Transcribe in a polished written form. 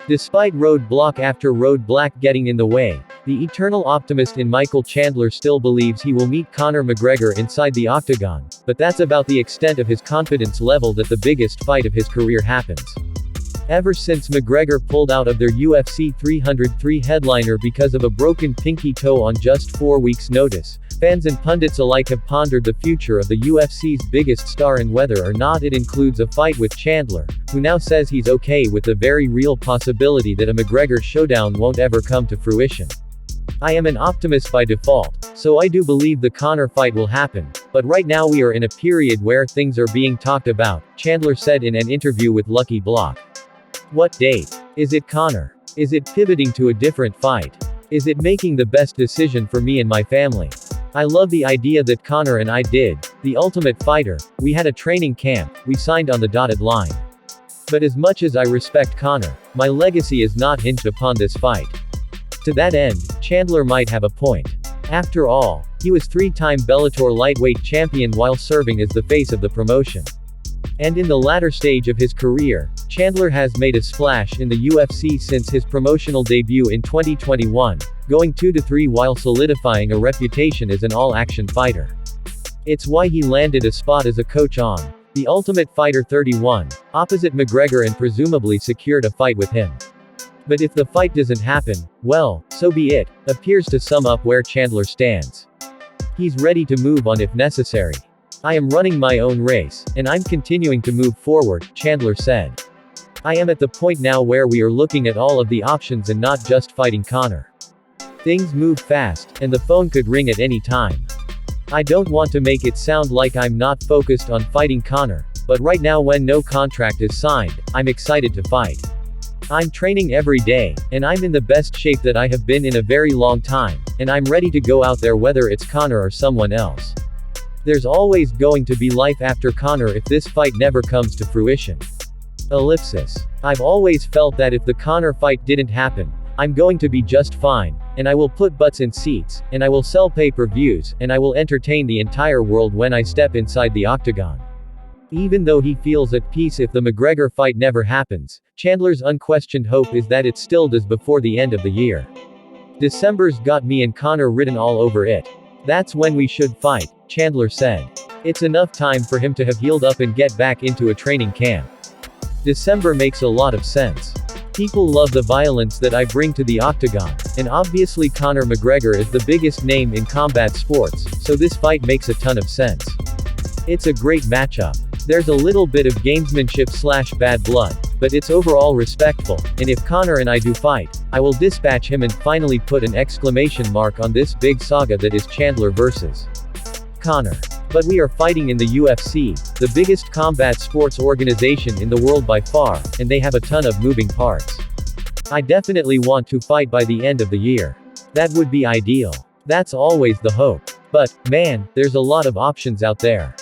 Despite roadblock after roadblock getting in the way, the eternal optimist in Michael Chandler still believes he will meet Conor McGregor inside the octagon, but that's about the extent of his confidence level that the biggest fight of his career happens. Ever since McGregor pulled out of their UFC 303 headliner because of a broken pinky toe on just 4 weeks' notice, fans and pundits alike have pondered the future of the UFC's biggest star and whether or not it includes a fight with Chandler, who now says he's okay with the very real possibility that a McGregor showdown won't ever come to fruition. "I am an optimist by default, so I do believe the Conor fight will happen, but right now we are in a period where things are being talked about," Chandler said in an interview with Lucky Block. "What date? Is it Conor? Is it pivoting to a different fight? Is it making the best decision for me and my family? I love the idea that Conor and I did, the Ultimate Fighter, we had a training camp, we signed on the dotted line. But as much as I respect Conor, my legacy is not hinged upon this fight." To that end, Chandler might have a point. After all, he was 3-time Bellator lightweight champion while serving as the face of the promotion. And in the latter stage of his career, Chandler has made a splash in the UFC since his promotional debut in 2021, going 2-3 while solidifying a reputation as an all-action fighter. It's why he landed a spot as a coach on The Ultimate Fighter 31, opposite McGregor and presumably secured a fight with him. But if the fight doesn't happen, well, so be it, appears to sum up where Chandler stands. He's ready to move on if necessary. "I am running my own race, and I'm continuing to move forward," Chandler said. "I am at the point now where we are looking at all of the options and not just fighting Conor. Things move fast, and the phone could ring at any time. I don't want to make it sound like I'm not focused on fighting Conor, but right now when no contract is signed, I'm excited to fight. I'm training every day, and I'm in the best shape that I have been in a very long time, and I'm ready to go out there whether it's Conor or someone else. There's always going to be life after Conor if this fight never comes to fruition. Ellipsis. I've always felt that if the Conor fight didn't happen, I'm going to be just fine, and I will put butts in seats, and I will sell pay-per-views, and I will entertain the entire world when I step inside the octagon." Even though he feels at peace if the McGregor fight never happens, Chandler's unquestioned hope is that it still does before the end of the year. "December's got me and Conor written all over it. That's when we should fight," Chandler said. "It's enough time for him to have healed up and get back into a training camp. December makes a lot of sense. People love the violence that I bring to the octagon, and obviously Conor McGregor is the biggest name in combat sports, so this fight makes a ton of sense. It's a great matchup. There's a little bit of gamesmanship/bad blood, but it's overall respectful, and if Conor and I do fight, I will dispatch him and finally put an exclamation mark on this big saga that is Chandler versus Conor. But we are fighting in the UFC, the biggest combat sports organization in the world by far, and they have a ton of moving parts. I definitely want to fight by the end of the year. That would be ideal. That's always the hope. But, man, there's a lot of options out there.